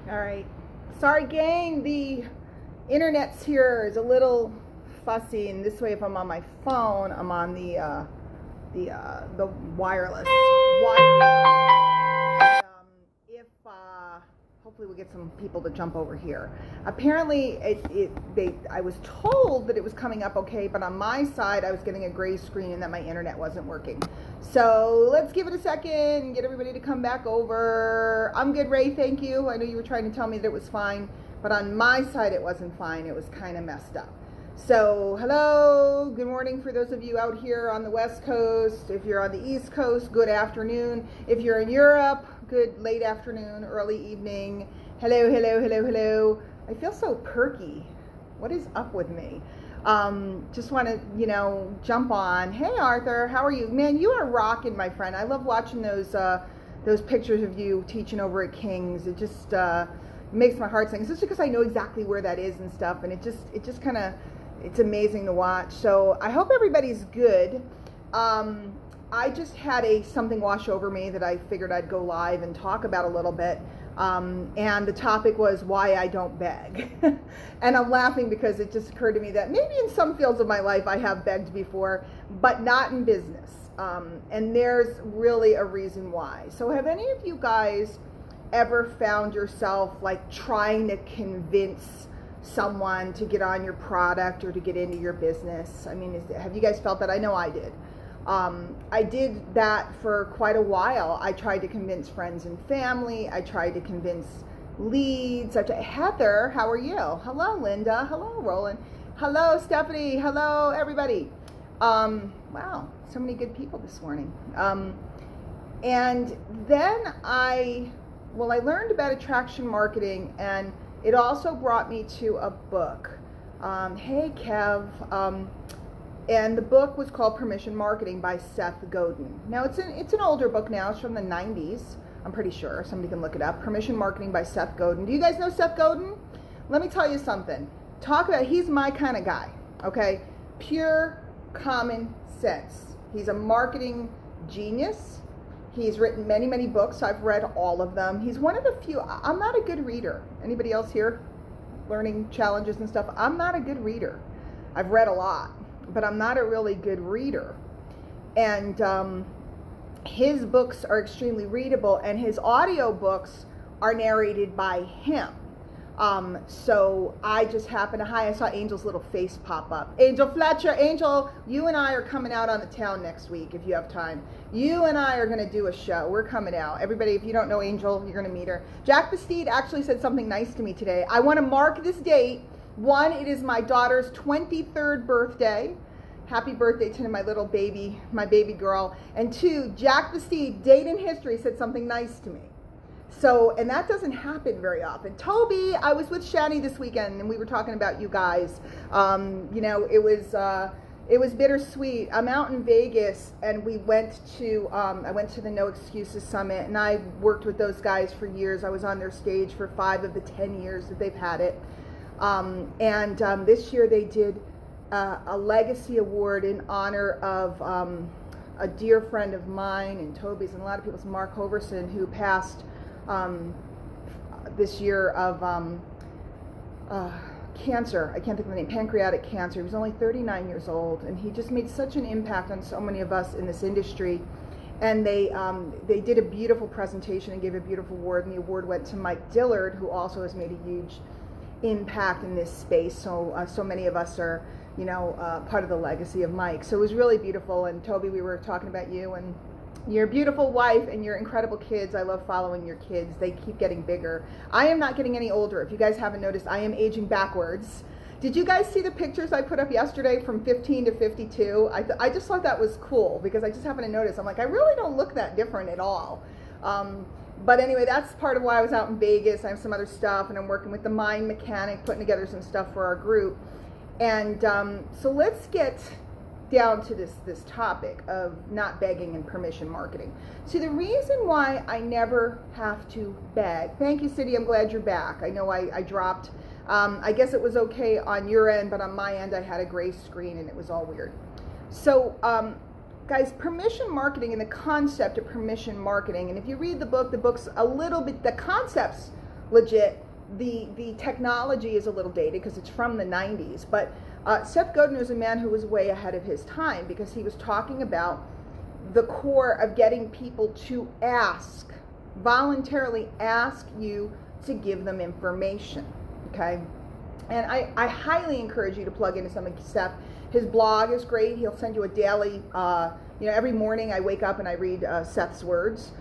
All right. Sorry, gang. The internet's here is a little fussy, and this way, if I'm on my phone, I'm on the wireless wire. If hopefully we'll get some people to jump over here. Apparently, I was told that it was coming up okay, but on my side, I was getting a gray screen and that my internet wasn't working. So let's give it a second and get everybody to come back over. I'm good, Ray. Thank you. I know you were trying to tell me that it was fine, but on my side, it wasn't fine. It was kind of messed up. So hello, good morning for those of you out here on the West Coast. If you're on the East Coast, good afternoon. If you're in Europe, good late afternoon, early evening. Hello, hello, hello, hello. I feel so perky. What is up with me? Just want to, jump on. Hey, Arthur, how are you? Man, you are rocking, my friend. I love watching those pictures of you teaching over at King's. It just makes my heart sing, especially because I know exactly where that is and stuff, and it just kind of, it's amazing to watch. So I hope everybody's good. I just had something wash over me that I figured I'd go live and talk about a little bit. And the topic was why I don't beg. And I'm laughing because it just occurred to me that maybe in some fields of my life I have begged before, but not in business. And there's really a reason why. So have any of you guys ever found yourself like trying to convince someone to get on your product or to get into your business? I mean, have you guys felt that? I know I did. I did that for quite a while. I tried to convince friends and family. I tried to convince leads. Heather, how are you? Hello, Linda. Hello, Roland. Hello, Stephanie. Hello, everybody. Wow, so many good people this morning. And then I learned about attraction marketing, and it also brought me to a book. Hey, Kev. And the book was called Permission Marketing by Seth Godin. Now, it's an older book now. It's from the 90s, I'm pretty sure. Somebody can look it up. Permission Marketing by Seth Godin. Do you guys know Seth Godin? Let me tell you something. He's my kind of guy, okay? Pure common sense. He's a marketing genius. He's written many, many books. I've read all of them. He's one of the few. I'm not a good reader. Anybody else here? Learning challenges and stuff? I'm not a good reader. I've read a lot, but I'm not a really good reader. And his books are extremely readable, and his audio books are narrated by him. So I just happened to, I saw Angel's little face pop up. Angel Fletcher, Angel, you and I are coming out on the town next week if you have time. You and I are going to do a show. We're coming out. Everybody, if you don't know Angel, you're going to meet her. Jack Bastide actually said something nice to me today. I want to mark this date. One, it is my daughter's 23rd birthday. Happy birthday to my little baby, my baby girl. And two, Jack Bastide, date in history, said something nice to me. So, and that doesn't happen very often. Toby, I was with Shani this weekend, and we were talking about you guys. It was bittersweet. I'm out in Vegas, and we went to, I went to the No Excuses Summit, and I worked with those guys for years. I was on their stage for 5 of the 10 years that they've had it. This year they did a legacy award in honor of a dear friend of mine and Toby's and a lot of people's, Mark Hoverson, who passed this year of cancer. I can't think of the name, pancreatic cancer. He was only 39 years old, and he just made such an impact on so many of us in this industry. And they did a beautiful presentation and gave a beautiful award, and the award went to Mike Dillard, who also has made a huge impact in this space. So many of us are, part of the legacy of Mike. So it was really beautiful. And Toby, we were talking about you and your beautiful wife and your incredible kids. I love following your kids. They keep getting bigger. I am not getting any older. If you guys haven't noticed, I am aging backwards. Did you guys see the pictures I put up yesterday from 15 to 52? I just thought that was cool because I just happened to notice. I'm like, I really don't look that different at all. But anyway, that's part of why I was out in Vegas. I have some other stuff, and I'm working with the Mind Mechanic, putting together some stuff for our group. And so let's get down to this topic of not begging and permission marketing. So the reason why I never have to beg, thank you, Cindy, I'm glad you're back. I know I dropped, I guess it was okay on your end, but on my end I had a gray screen and it was all weird. So guys, permission marketing and the concept of permission marketing, and if you read the book, the book's a little bit, the concept's legit. The technology is a little dated because it's from the 90s, but Seth Godin was a man who was way ahead of his time because he was talking about the core of getting people to voluntarily ask you to give them information, okay? And I highly encourage you to plug into some of Seth. His blog is great. He'll send you a daily, every morning I wake up and I read Seth's words.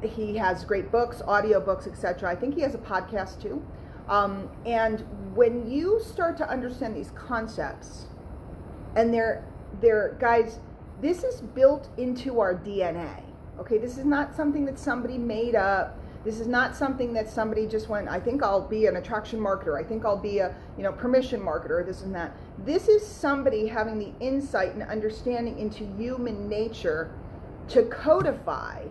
He has great books, audio books, etc. I think he has a podcast too. And when you start to understand these concepts, and they're guys, this is built into our DNA. Okay, this is not something that somebody made up. This is not something that somebody just went, I think I'll be an attraction marketer. I think I'll be a permission marketer, this and that. This is somebody having the insight and understanding into human nature to codify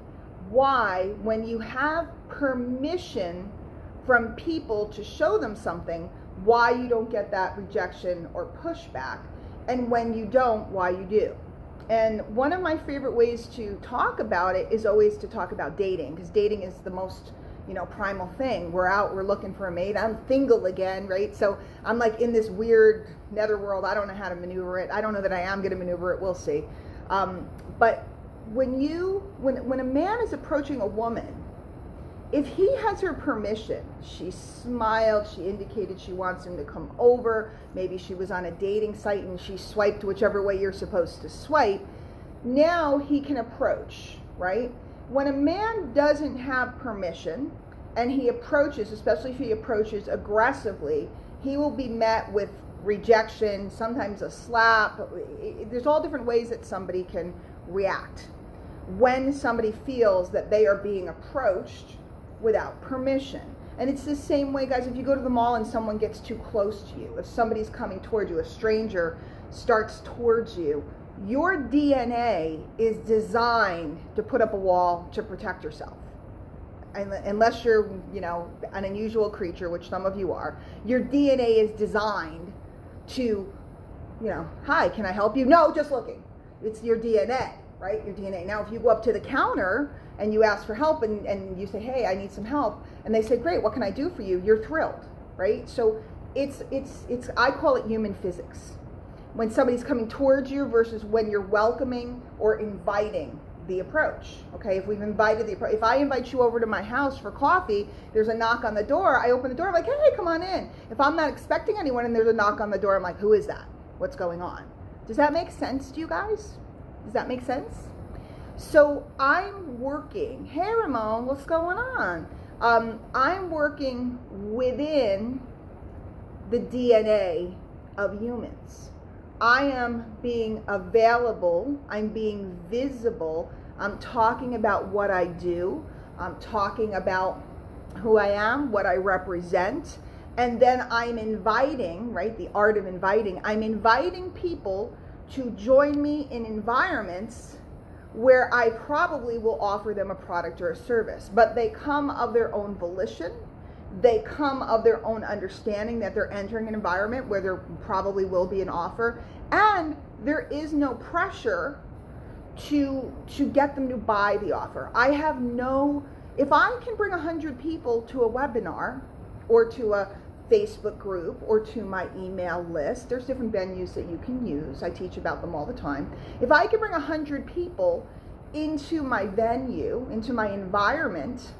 why, when you have permission from people to show them something, why you don't get that rejection or pushback, and when you don't, why you do. And one of my favorite ways to talk about it is always to talk about dating, because dating is the most, primal thing. We're out, we're looking for a mate. I'm single again, right? So I'm like in this weird netherworld. I don't know how to maneuver it. I don't know that I am going to maneuver it. We'll see. But when a man is approaching a woman, if he has her permission, she smiled, she indicated she wants him to come over, maybe she was on a dating site and she swiped whichever way you're supposed to swipe, now he can approach, right? When a man doesn't have permission and he approaches, especially if he approaches aggressively, he will be met with rejection, sometimes a slap. There's all different ways that somebody can react when somebody feels that they are being approached without permission. And it's the same way, guys, if you go to the mall and someone gets too close to you, if somebody's coming toward you, a stranger starts towards you, your DNA is designed to put up a wall to protect yourself. Unless you're, an unusual creature, which some of you are, your DNA is designed to, hi, can I help you? No, just looking. It's your DNA, right? Your DNA. Now, if you go up to the counter and you ask for help and you say, hey, I need some help, and they say, great, what can I do for you? You're thrilled, right? So it's I call it human physics. When somebody's coming towards you versus when you're welcoming or inviting the approach. Okay, if we've invited the approach, if I invite you over to my house for coffee, there's a knock on the door, I open the door, I'm like, hey, come on in. If I'm not expecting anyone and there's a knock on the door, I'm like, who is that? What's going on? Does that make sense to you guys? Does that make sense? So I'm working, hey Ramon, what's going on? I'm working within the DNA of humans. I am being available, I'm being visible, I'm talking about what I do, I'm talking about who I am, what I represent, and then I'm inviting, right, the art of inviting, I'm inviting people to join me in environments where I probably will offer them a product or a service, but they come of their own volition. They come of their own understanding that they're entering an environment where there probably will be an offer, and there is no pressure to get them to buy the offer. If I can bring 100 people to a webinar or to a Facebook group or to my email list, there's different venues that you can use. I teach about them all the time. If I can bring 100 people into my venue, into my environment,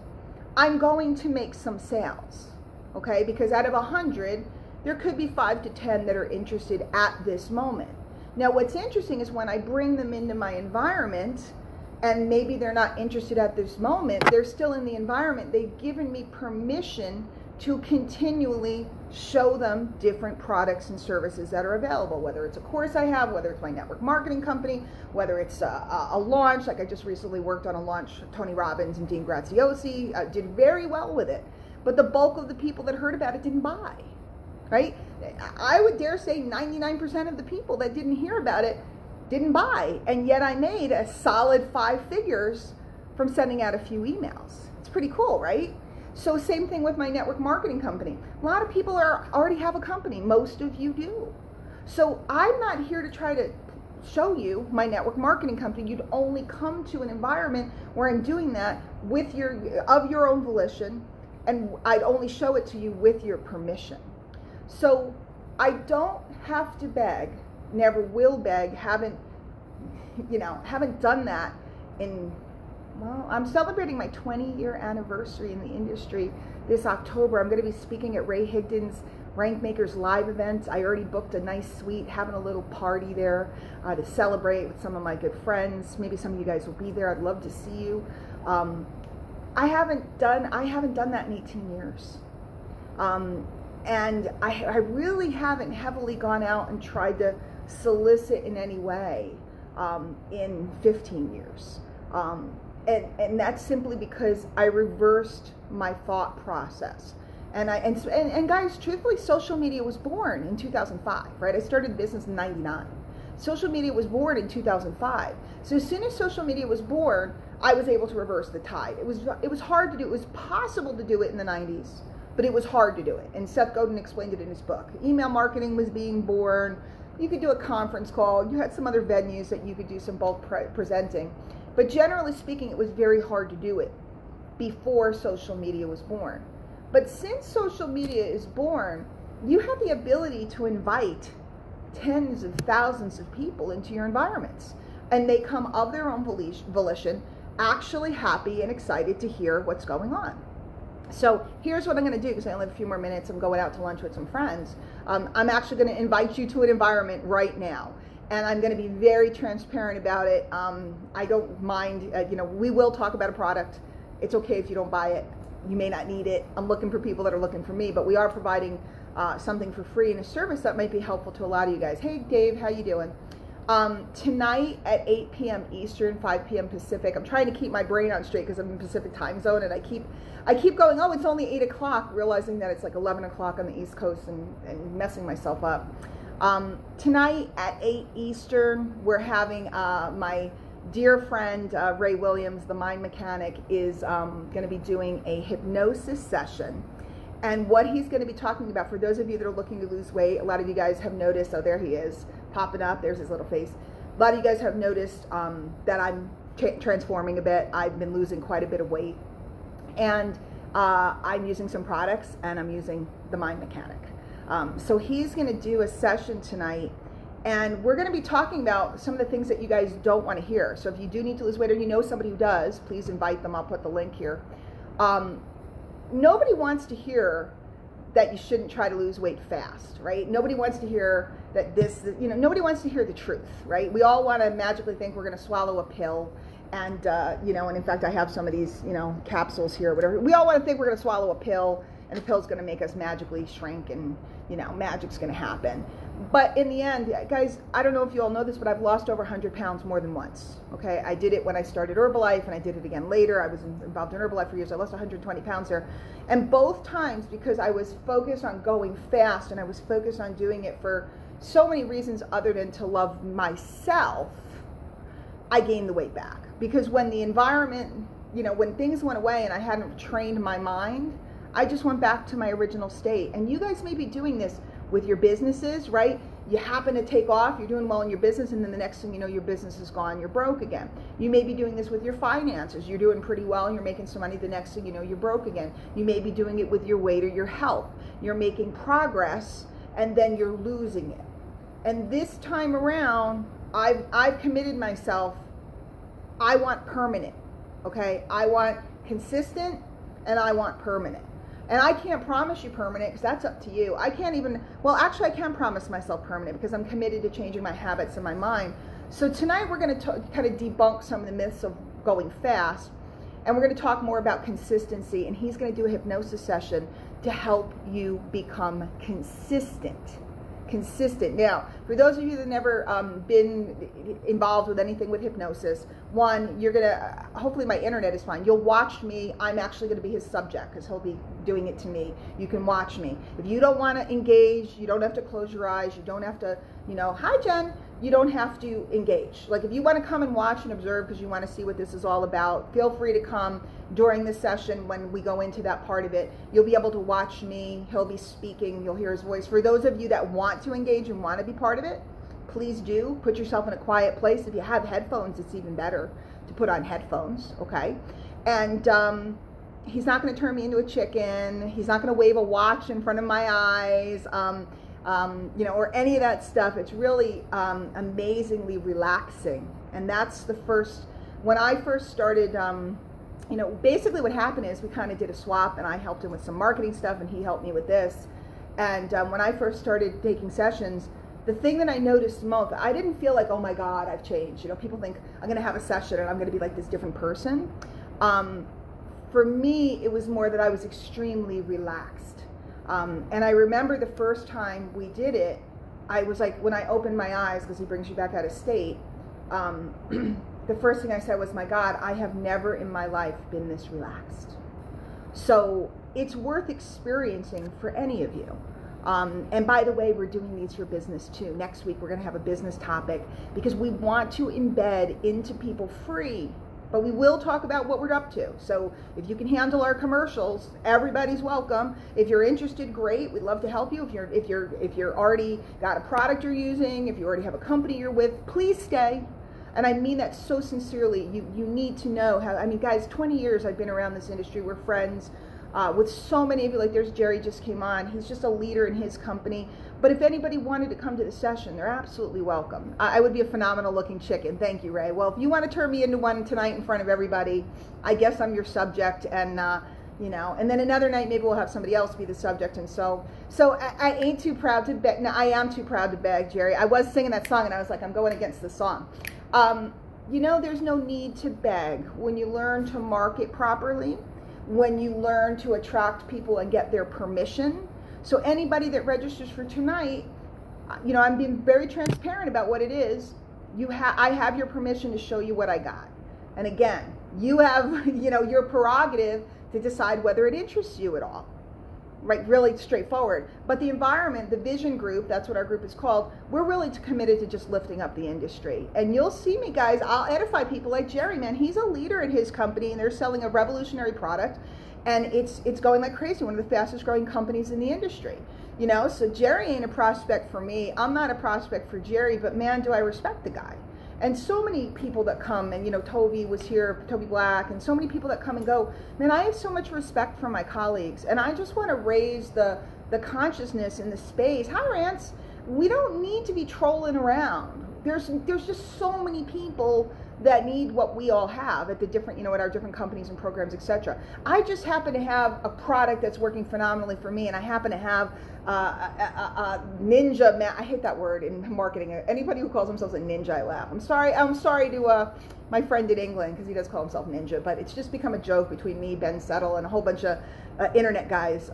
I'm going to make some sales, okay? Because out of 100, there could be 5 to 10 that are interested at this moment. Now, what's interesting is when I bring them into my environment, and maybe they're not interested at this moment, they're still in the environment, they've given me permission to continually show them different products and services that are available, whether it's a course I have, whether it's my network marketing company, whether it's a launch, like I just recently worked on a launch, Tony Robbins and Dean Graziosi, did very well with it. But the bulk of the people that heard about it didn't buy, right? I would dare say 99% of the people that didn't hear about it didn't buy, and yet I made a solid 5 figures from sending out a few emails. It's pretty cool, right? So same thing with my network marketing company. A lot of people already have a company. Most of you do. So I'm not here to try to show you my network marketing company. You'd only come to an environment where I'm doing that with your own volition and I'd only show it to you with your permission. So I don't have to beg, never will beg, haven't done that in, well, I'm celebrating my 20-year anniversary in the industry this October. I'm going to be speaking at Ray Higdon's Rank Makers Live event. I already booked a nice suite, having a little party there to celebrate with some of my good friends. Maybe some of you guys will be there. I'd love to see you. I haven't done that in 18 years. And I really haven't heavily gone out and tried to solicit in any way in 15 years. And that's simply because I reversed my thought process. And guys, truthfully, social media was born in 2005, right? I started business in 99. Social media was born in 2005. So as soon as social media was born, I was able to reverse the tide. It was hard to do. It was possible to do it in the 90s, but it was hard to do it. And Seth Godin explained it in his book. Email marketing was being born. You could do a conference call. You had some other venues that you could do some bulk presenting. But generally speaking, it was very hard to do it before social media was born. But since social media is born, you have the ability to invite tens of thousands of people into your environments. And they come of their own volition, actually happy and excited to hear what's going on. So here's what I'm going to do, because I only have a few more minutes. I'm going out to lunch with some friends. I'm actually going to invite you to an environment right now. And I'm going to be very transparent about it. I don't mind, we will talk about a product. It's okay if you don't buy it. You may not need it. I'm looking for people that are looking for me, but we are providing something for free and a service that might be helpful to a lot of you guys. Hey, Dave, how you doing? Tonight at 8 p.m. Eastern, 5 p.m. Pacific. I'm trying to keep my brain on straight because I'm in Pacific time zone, and I keep going, oh, it's only 8 o'clock, realizing that it's like 11 o'clock on the East Coast and messing myself up. Tonight at 8 Eastern, we're having my dear friend Ray Williams, the mind mechanic, is going to be doing a hypnosis session. And what he's going to be talking about, for those of you that are looking to lose weight, a lot of you guys have noticed, oh, there he is, popping up, there's his little face. A lot of you guys have noticed that I'm transforming a bit. I've been losing quite a bit of weight. And I'm using some products, and I'm using the mind mechanic. So he's going to do a session tonight, and we're going to be talking about some of the things that you guys don't want to hear. So if you do need to lose weight, or you know somebody who does, please invite them. I'll put the link here. Nobody wants to hear that you shouldn't try to lose weight fast, right? Nobody wants to hear that nobody wants to hear the truth, right? We all want to magically think we're going to swallow a pill. And, and in fact, I have some of these, capsules here, whatever. We all want to think we're going to swallow a pill, and the pill's going to make us magically shrink, and, magic's going to happen. But in the end, guys, I don't know if you all know this, but I've lost over 100 pounds more than once, okay? I did it when I started Herbalife, and I did it again later. I was involved in Herbalife for years. I lost 120 pounds there. And both times, because I was focused on going fast, and I was focused on doing it for so many reasons other than to love myself, I gained the weight back. Because when the environment, when things went away and I hadn't trained my mind, I just went back to my original state. And you guys may be doing this with your businesses, right? You happen to take off, you're doing well in your business, and then the next thing you know, your business is gone, you're broke again. You may be doing this with your finances. You're doing pretty well and you're making some money, the next thing you know, you're broke again. You may be doing it with your weight or your health. You're making progress, and then you're losing it. And this time around, I've committed myself. I want permanent, okay? I want consistent, and I want permanent. And I can't promise you permanent, because that's up to you. I can't even, well, actually I can promise myself permanent, because I'm committed to changing my habits and my mind. So tonight we're going to kind of debunk some of the myths of going fast, and we're going to talk more about consistency, and he's going to do a hypnosis session to help you become consistent. Now, for those of you that have never been involved with anything with hypnosis, one, you're gonna, hopefully my internet is fine. You'll watch me. I'm actually gonna be his subject, because he'll be doing it to me. You can watch me. If you don't want to engage, you don't have to close your eyes. You don't have to, hi Jen. You don't have to engage. Like, if you want to come and watch and observe because you want to see what this is all about, feel free to come during the session when we go into that part of it. You'll be able to watch me. He'll be speaking. You'll hear his voice. For those of you that want to engage and want to be part of it, please do. Put yourself in a quiet place. If you have headphones, it's even better to put on headphones, okay? And He's not going to turn me into a chicken. He's not going to wave a watch in front of my eyes, or any of that stuff. It's really amazingly relaxing. And that's the first, when I first started, basically what happened is we kind of did a swap, and I helped him with some marketing stuff and he helped me with this. And when I first started taking sessions, the thing that I noticed most, I didn't feel like, oh my God, I've changed. People think I'm going to have a session and I'm going to be like this different person. For me, it was more that I was extremely relaxed. And I remember the first time we did it, I was like, when I opened my eyes, because he brings you back out of state, the first thing I said was, my God, I have never in my life been this relaxed. So it's worth experiencing for any of you. And by the way, we're doing these for business too. Next week, we're going to have a business topic because we want to embed into people free, but we will talk about what we're up to. So if you can handle our commercials, everybody's welcome. If you're interested, great. We'd love to help you. If you're already got a product you're using, if you already have a company you're with, please stay. And I mean that so sincerely. You need to know how, guys, 20 years I've been around this industry. We're friends with so many of you. Like there's Jerry just came on. He's just a leader in his company. But if anybody wanted to come to the session, they're absolutely welcome. I would be a phenomenal looking chicken. Thank you, Ray. Well, if you want to turn me into one tonight in front of everybody, I guess I'm your subject. And, and then another night, maybe we'll have somebody else be the subject. And so I ain't too proud to beg. No, I am too proud to beg, Jerry. I was singing that song and I was like, I'm going against the song. There's no need to beg when you learn to market properly, when you learn to attract people and get their permission. So anybody that registers for tonight, I'm being very transparent about what it is. I have your permission to show you what I got. And again, you have, your prerogative to decide whether it interests you at all. Right, really straightforward. But the environment, the vision group, that's what our group is called, we're really committed to just lifting up the industry. And you'll see me, guys, I'll edify people like Jerry, man. He's a leader in his company and they're selling a revolutionary product and it's going like crazy, one of the fastest growing companies in the industry. So Jerry ain't a prospect for me. I'm not a prospect for Jerry, but man, do I respect the guy. And so many people that come, and Toby was here, Toby Black, and so many people that come and go. Man, I have so much respect for my colleagues, and I just want to raise the consciousness in the space. Hi, Rance. We don't need to be trolling around. There's just so many people that need what we all have at the different, at our different companies and programs, etc. I just happen to have a product that's working phenomenally for me, and I happen to have a ninja, man, I hate that word in marketing. Anybody who calls themselves a ninja, I laugh. I'm sorry to my friend in England, because he does call himself ninja, but it's just become a joke between me, Ben Settle, and a whole bunch of internet guys.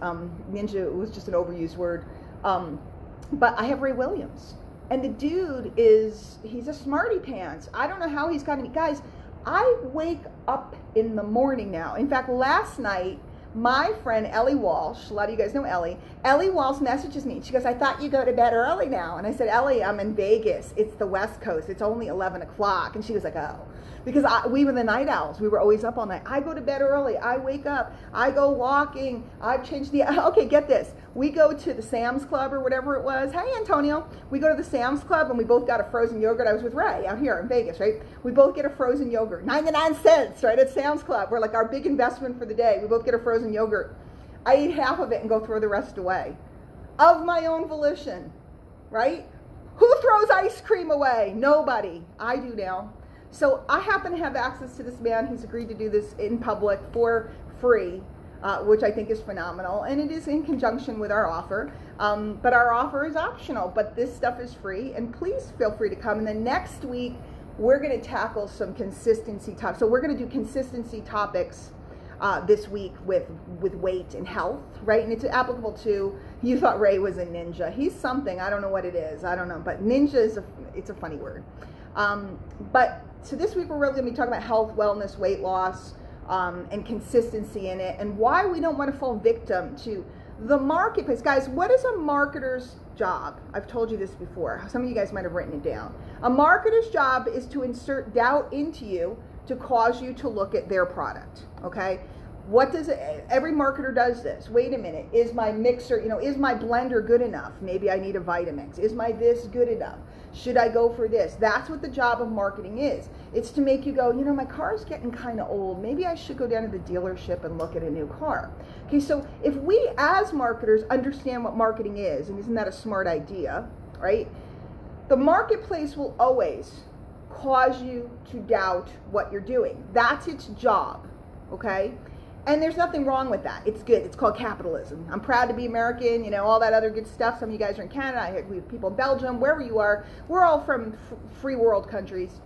Ninja was just an overused word. But I have Ray Williams. And the dude he's a smarty pants. I don't know how he's gotten me. Guys, I wake up in the morning now. In fact, last night, my friend Ellie Walsh, a lot of you guys know Ellie Walsh messages me. She goes, I thought you go to bed early now. And I said, Ellie, I'm in Vegas. It's the West Coast. It's only 11 o'clock. And she was like, oh. Because we were the night owls. We were always up all night. I go to bed early. I wake up. I go walking. I've changed okay, get this. We go to the Sam's Club or whatever it was. Hey, Antonio. We go to the Sam's Club and we both got a frozen yogurt. I was with Ray out here in Vegas, right? We both get a frozen yogurt. 99 cents, right, at Sam's Club. We're like our big investment for the day. We both get a frozen yogurt. I eat half of it and go throw the rest away. Of my own volition, right? Who throws ice cream away? Nobody. I do now. So I happen to have access to this man. He's agreed to do this in public for free, which I think is phenomenal. And it is in conjunction with our offer. But our offer is optional. But this stuff is free. And please feel free to come. And then next week, we're going to tackle some consistency topics. So we're going to do consistency topics this week with weight and health, right? And it's applicable to, you thought Ray was a ninja. He's something. I don't know what it is. I don't know. But ninja is it's a funny word. So this week we're really going to be talking about health, wellness, weight loss, and consistency in it, and why we don't want to fall victim to the marketplace. Guys, what is a marketer's job? I've told you this before. Some of you guys might have written it down. A marketer's job is to insert doubt into you to cause you to look at their product, okay? Every marketer does this. Wait a minute, is my mixer, is my blender good enough? Maybe I need a Vitamix. Is my this good enough? Should I go for this? That's what the job of marketing is. It's to make you go, you know, my car's getting kind of old. Maybe I should go down to the dealership and look at a new car. Okay, so if we as marketers understand what marketing is, and isn't that a smart idea, right? The marketplace will always cause you to doubt what you're doing. That's its job, okay? And there's nothing wrong with that. It's good. It's called capitalism. I'm proud to be American, you know, all that other good stuff. Some of you guys are in Canada. We have people in Belgium, wherever you are. We're all from free world countries.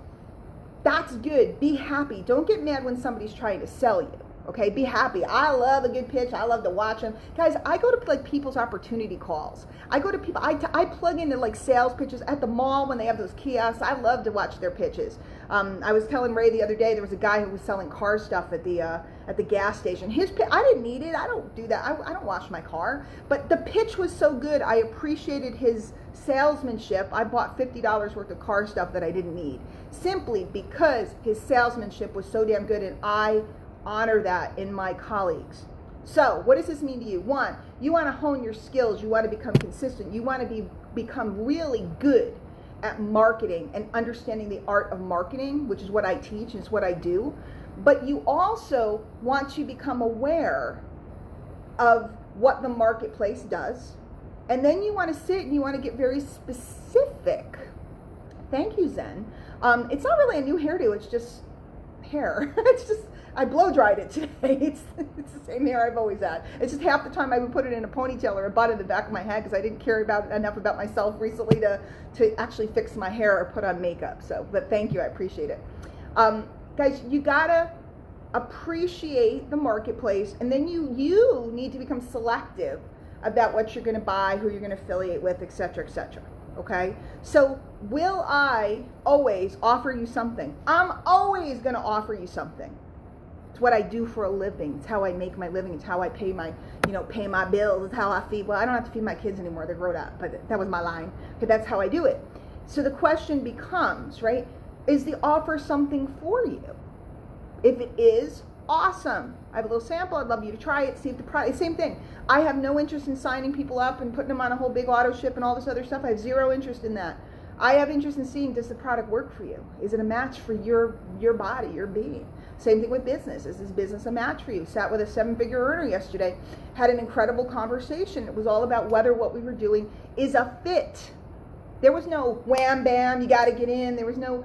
That's good. Be happy. Don't get mad when somebody's trying to sell you. Okay, be happy. I love a good pitch. I love to watch them. Guys, I go to like people's opportunity calls. I go to people, I plug into like sales pitches at the mall when they have those kiosks. I love to watch their pitches. I was telling Ray the other day, there was a guy who was selling car stuff at the gas station. His pitch, I didn't need it. I don't do that. I don't wash my car. But the pitch was so good. I appreciated his salesmanship. I bought $50 worth of car stuff that I didn't need, simply because his salesmanship was so damn good, and I honor that in my colleagues. So what does this mean to you? One, you want to hone your skills. You want to become consistent. You want to become really good at marketing and understanding the art of marketing, which is what I teach and it's what I do. But you also want to become aware of what the marketplace does. And then you want to sit and you want to get very specific. Thank you, Zen. It's not really a new hairdo. It's just hair. It's just, I blow dried it today. It's the same hair I've always had. It's just half the time I would put it in a ponytail or a bun in the back of my head because I didn't care enough about myself recently to actually fix my hair or put on makeup. So, but thank you, I appreciate it. Guys, you gotta appreciate the marketplace, and then you need to become selective about what you're gonna buy, who you're gonna affiliate with, etc., etc. Okay? So will I always offer you something? I'm always gonna offer you something. It's what I do for a living. It's how I make my living. It's how I pay my, pay my bills. It's how I feed. Well, I don't have to feed my kids anymore. They're grown up, but that was my line. Okay, that's how I do it. So the question becomes, right, is the offer something for you? If it is, awesome. I have a little sample. I'd love you to try it, see if the product, same thing. I have no interest in signing people up and putting them on a whole big auto ship and all this other stuff. I have zero interest in that. I have interest in seeing, does the product work for you? Is it a match for your body, your being? Same thing with business. Is this business a match for you? Sat with a 7-figure earner yesterday, had an incredible conversation. It was all about whether what we were doing is a fit. There was no wham bam, you got to get in. There was no,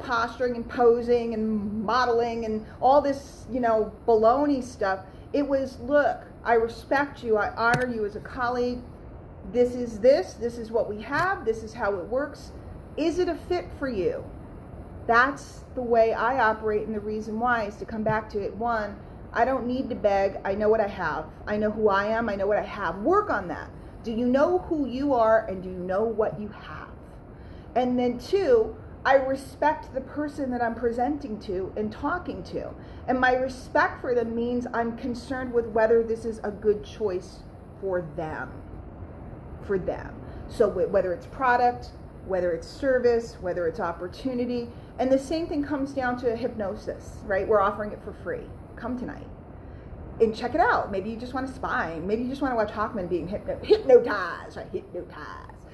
posturing and posing and modeling and all this, baloney stuff. It was, look, I respect you. I honor you as a colleague. This is what we have. This is how it works. Is it a fit for you? That's the way I operate, and the reason why is to come back to it. One, I don't need to beg. I know what I have. I know who I am. I know what I have. Work on that. Do you know who you are, and do you know what you have? And then two, I respect the person that I'm presenting to and talking to. And my respect for them means I'm concerned with whether this is a good choice for them. For them. So whether it's product, whether it's service, whether it's opportunity. And the same thing comes down to hypnosis, right? We're offering it for free. Come tonight and check it out. Maybe you just want to spy. Maybe you just want to watch Hockman being hypnotized, right? Hypnotized.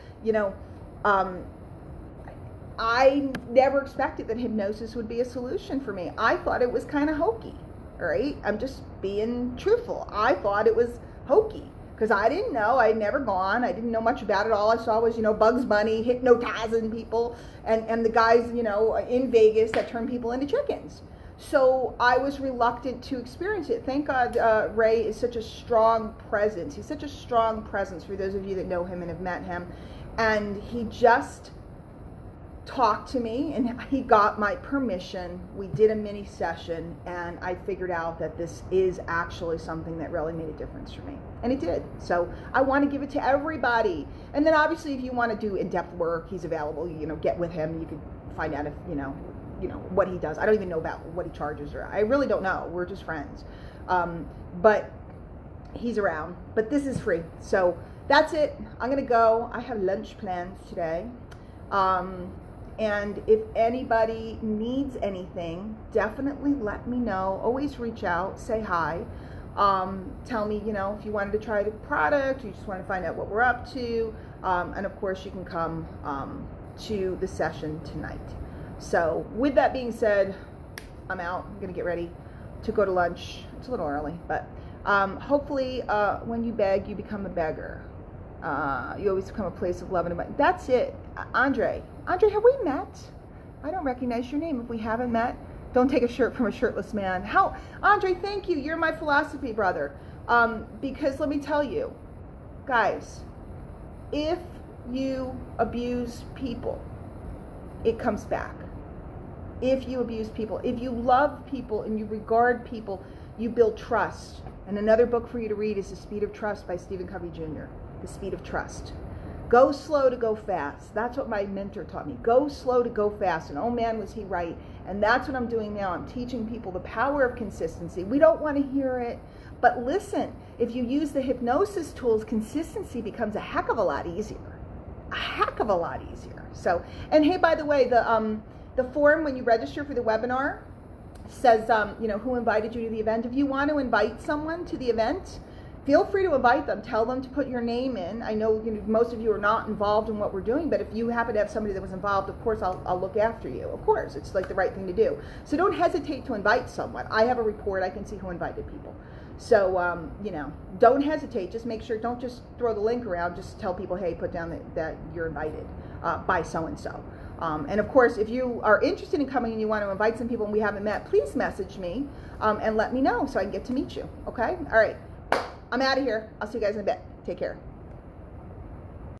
I never expected that hypnosis would be a solution for me. I thought it was kind of hokey, all right? I'm just being truthful. I thought it was hokey because I didn't know. I'd never gone. I didn't know much about it. All I saw was, Bugs Bunny hypnotizing people and the guys, in Vegas that turn people into chickens. So I was reluctant to experience it. Thank God Ray is such a strong presence. He's such a strong presence for those of you that know him and have met him. And he just talked to me and he got my permission. We did a mini session and I figured out that this is actually something that really made a difference for me. And it did. So I want to give it to everybody. And then obviously if you want to do in-depth work, he's available. Get with him. You can find out if, what he does. I don't even know about what he charges, or I really don't know. We're just friends. But he's around. But this is free. So that's it. I'm going to go. I have lunch plans today. And if anybody needs anything, definitely let me know. Always reach out, say hi. Tell me, if you wanted to try the product, you just want to find out what we're up to. And of course you can come, to the session tonight. So with that being said, I'm out. I'm going to get ready to go to lunch. It's a little early, but hopefully when you beg, you become a beggar. You always become a place of love and abundance. That's it. Andre, have we met? I don't recognize your name. If we haven't met, don't take a shirt from a shirtless man. How, Andre, thank you. You're my philosophy brother. Because let me tell you, guys, if you abuse people, it comes back. If you abuse people, if you love people and you regard people, you build trust. And another book for you to read is The Speed of Trust by Stephen Covey Jr. The Speed of Trust. Go slow to go fast. That's what my mentor taught me. Go slow to go fast. And oh man, was he right. And that's what I'm doing now. I'm teaching people the power of consistency. We don't want to hear it, but listen, if you use the hypnosis tools, consistency becomes a heck of a lot easier. A heck of a lot easier. So, and hey, by the way, the form when you register for the webinar says, who invited you to the event. If you want to invite someone to the event, feel free to invite them. Tell them to put your name in. I know, most of you are not involved in what we're doing, but if you happen to have somebody that was involved, of course, I'll look after you. Of course, it's like the right thing to do. So don't hesitate to invite someone. I have a report. I can see who invited people. So, don't hesitate. Just make sure, don't just throw the link around. Just tell people, hey, put down that you're invited by so-and-so. And of course, if you are interested in coming and you want to invite some people and we haven't met, please message me and let me know so I can get to meet you. Okay? All right. I'm out of here. I'll see you guys in a bit. Take care.